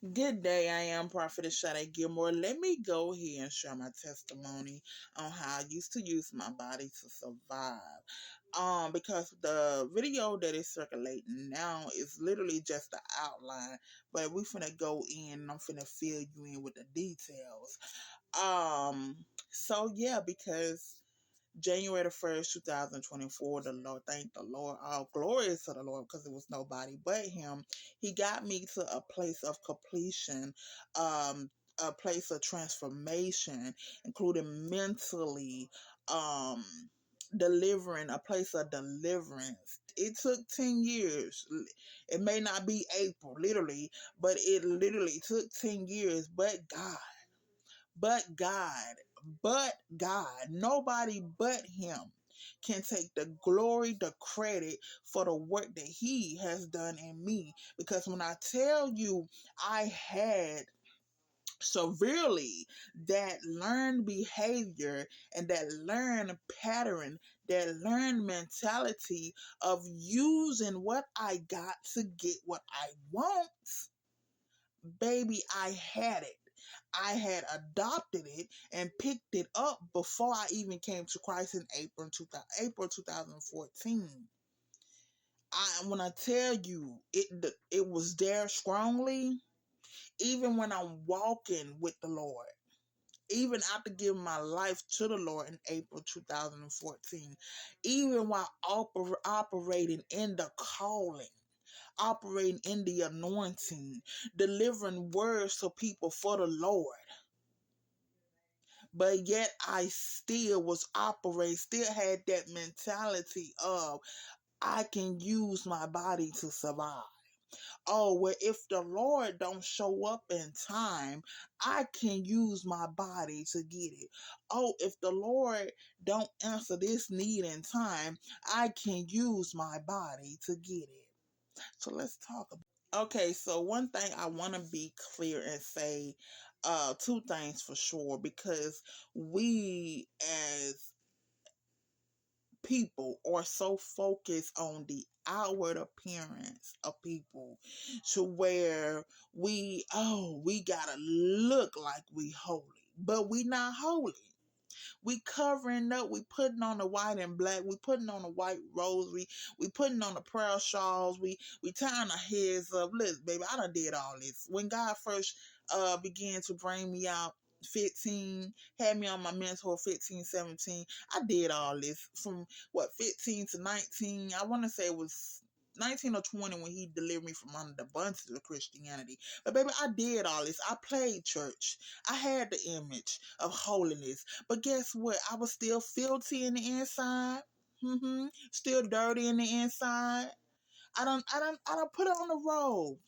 Good day, I am Prophetess Sade Gilmore. Let me go here and share my testimony on how I used to use my body to survive. Because the video that is circulating now is literally just the outline, but we finna go in and I'm finna fill you in with the details. So yeah, because January the 1st, 2024, the Lord, thank the Lord, all glory is to the Lord because it was nobody but Him. He got me to a place of completion, a place of transformation, including mentally, um, delivering, a place of deliverance. It took 10 years. It may not be April, literally, but it literally took 10 years, but God, nobody but Him can take the glory, the credit for the work that He has done in me. Because when I tell you, I had severely that learned behavior and that learned pattern, that learned mentality of using what I got to get what I want, baby, I had it. I had adopted it and picked it up before I even came to Christ in April 2014. When I tell you it was there strongly, even when I'm walking with the Lord, even after giving my life to the Lord in April 2014, even while operating in the calling, operating in the anointing, delivering words to people for the Lord. But yet I still was operating, still had that mentality of I can use my body to survive. Oh, well, if the Lord don't show up in time, I can use my body to get it. Oh, if the Lord don't answer this need in time, I can use my body to get it. So let's talk about. Okay, so one thing I want to be clear and say, two things for sure, because we as people are so focused on the outward appearance of people to where we gotta look like we holy, but we not holy. We covering up, we putting on the white and black, we putting on the white rose, we putting on the prayer shawls, we tying our heads up. Listen, baby, I done did all this. When God first began to bring me out 15, had me on my mentor 15, 17, I did all this from 15 to 19. I want to say it was 19 or 20 when he delivered me from under the bondage of Christianity. But baby, I did all this. I played church. I had the image of holiness. But guess what? I was still filthy in the inside. Still dirty in the inside. I done put on the robe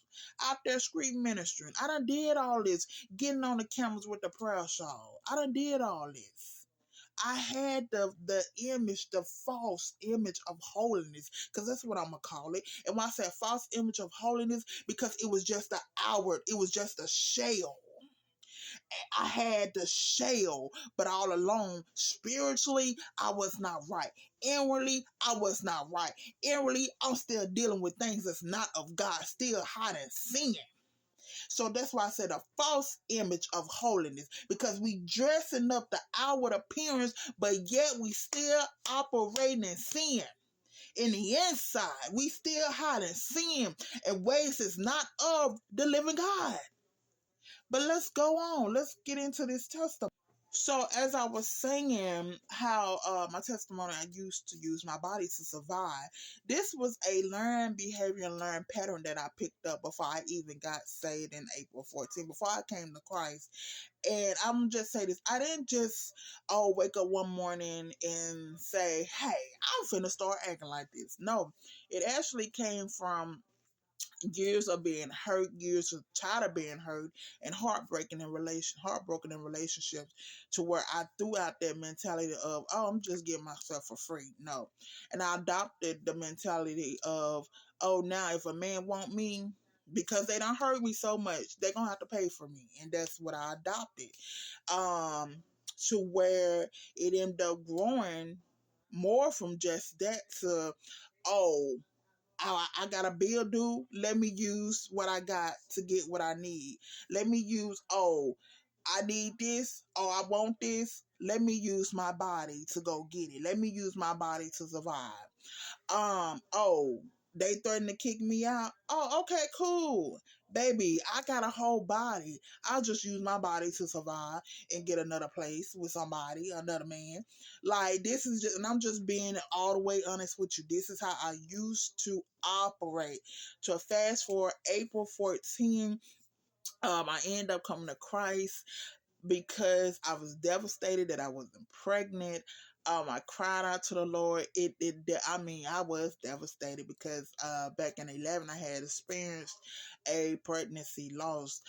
out there street ministering. I done did all this, getting on the cameras with the prayer shawl. I done did all this. I had the image, the false image of holiness, because that's what I'm gonna call it. And when I say false image of holiness, because it was just the outward, it was just a shell. I had the shell, but all along, spiritually, I was not right. Inwardly, I was not right. Inwardly, I'm still dealing with things that's not of God, still hiding sin. So that's why I said a false image of holiness, because we dressing up the outward appearance, but yet we still operating in sin. In the inside, we still hiding sin and ways that's not of the living God. But let's go on. Let's get into this testimony. So, as I was saying, how my testimony, I used to use my body to survive. This was a learned behavior and learned pattern that I picked up before I even got saved in April 14, before I came to Christ. And I'm just say this: I didn't just wake up one morning and say, "Hey, I'm finna start acting like this." No, it actually came from years of being hurt, years of tired of being hurt, and heartbroken in relationships, to where I threw out that mentality of, oh, I'm just getting myself for free. No. And I adopted the mentality of, oh, now if a man want me, because they don't hurt me so much, they're gonna have to pay for me. And that's what I adopted. To where it ended up growing more from just that to, oh, I got a bill due. Let me use what I got to get what I need. Let me use, oh, I need this. Oh, I want this. Let me use my body to go get it. Let me use my body to survive. Oh, they threatened to kick me out. Oh, okay, cool. Baby, I got a whole body. I'll just use my body to survive and get another place with somebody, another man. Like, this is just, and I'm just being all the way honest with you. This is how I used to operate. To fast forward April 14, I end up coming to Christ because I was devastated that I wasn't pregnant. I cried out to the Lord. I mean, I was devastated because back in 11, I had experienced a pregnancy loss,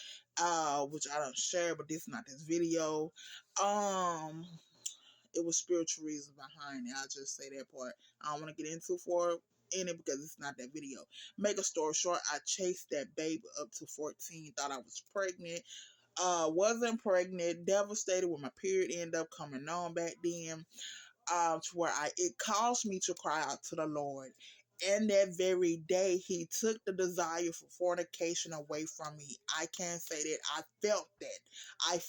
which I don't share, but this is not this video. It was spiritual reasons behind it. I'll just say that part. I don't want to get into in it because it's not that video. Make a story short, I chased that baby up to 14, thought I was pregnant. Wasn't pregnant, devastated when my period ended up coming on back then, to where it caused me to cry out to the Lord. And that very day, he took the desire for fornication away from me. I can't say that I felt that.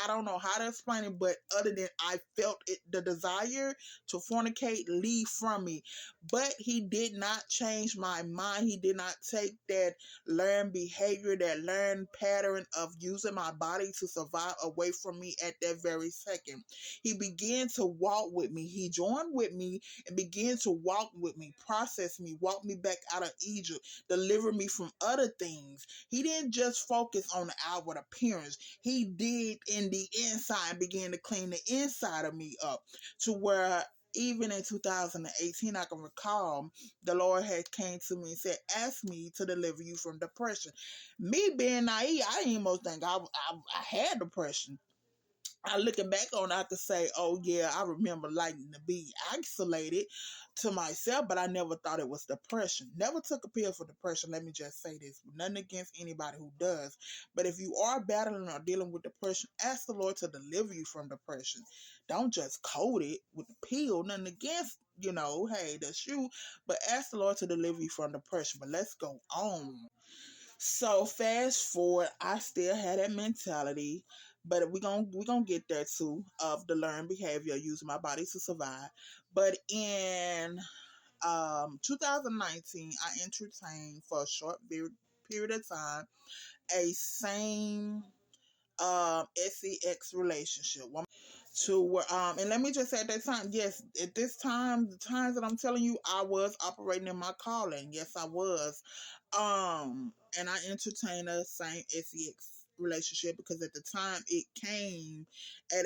I don't know how to explain it, but other than I felt it, the desire to fornicate leave from me. But he did not change my mind. He did not take that learned behavior, that learned pattern of using my body to survive away from me at that very second. He began to walk with me. He joined with me and began to walk with me, process me, walk me back out of Egypt, deliver me from other things. He didn't just focus on the outward appearance. He did in the inside and began to clean the inside of me up to where even in 2018, I can recall the Lord had came to me and said, ask me to deliver you from depression. Me being naive, I didn't even think I had depression. I looking back on it, I could say, oh yeah, I remember liking to be isolated to myself, but I never thought it was depression. Never took a pill for depression. Let me just say this. Nothing against anybody who does. But if you are battling or dealing with depression, ask the Lord to deliver you from depression. Don't just code it with the pill. Nothing against, hey, that's you. But ask the Lord to deliver you from depression. But let's go on. So fast forward, I still had that mentality, but we gonna get there too of the learned behavior using my body to survive. But in 2019, I entertained for a short period of time a same sex relationship. To where and let me just say at that time, yes, at this time, the times that I'm telling you, I was operating in my calling. Yes, I was. And I entertained a same sex relationship because at the time it came at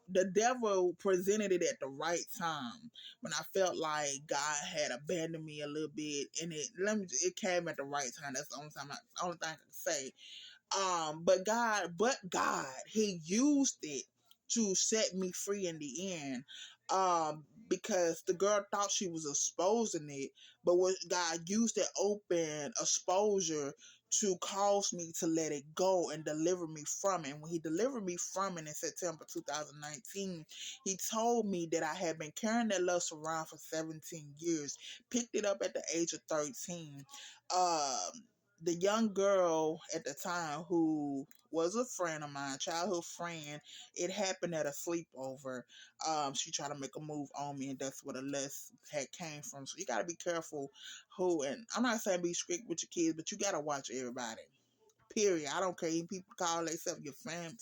the devil presented it at the right time when I felt like God had abandoned me a little bit, and it came at the right time. That's the only thing I can say. But God, He used it to set me free in the end. Because the girl thought she was exposing it, but what God used that open exposure to cause me to let it go and deliver me from it. And when He delivered me from it in September 2019, He told me that I had been carrying that lust around for 17 years, picked it up at the age of 13. The young girl at the time who was a friend of mine, childhood friend, it happened at a sleepover. She tried to make a move on me, and that's where the lust had came from. So you gotta be careful who, and I'm not saying be strict with your kids, but you gotta watch everybody. Period. I don't care if people call themselves your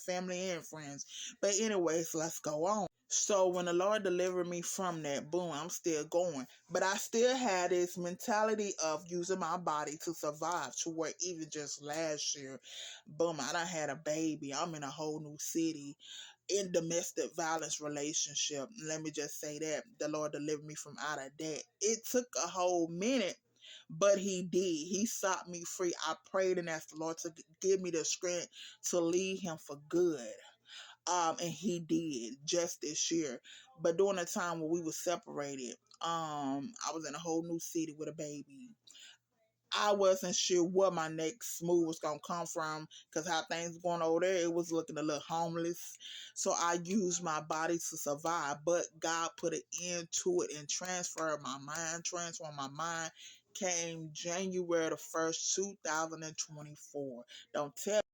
family and friends. But anyways, let's go on. So when the Lord delivered me from that, boom, I'm still going. But I still had this mentality of using my body to survive, to where even just last year, boom, I done had a baby. I'm in a whole new city in domestic violence relationship. Let me just say that the Lord delivered me from out of that. It took a whole minute, but He did. He sought me free. I prayed and asked the Lord to give me the strength to leave him for good. And He did just this year. But during the time when we were separated, I was in a whole new city with a baby. I wasn't sure what my next move was gonna come from, because how things going over there, it was looking a little homeless. So I used my body to survive, but God put an end to it and transformed my mind, came January the 1st, 2024. Don't tell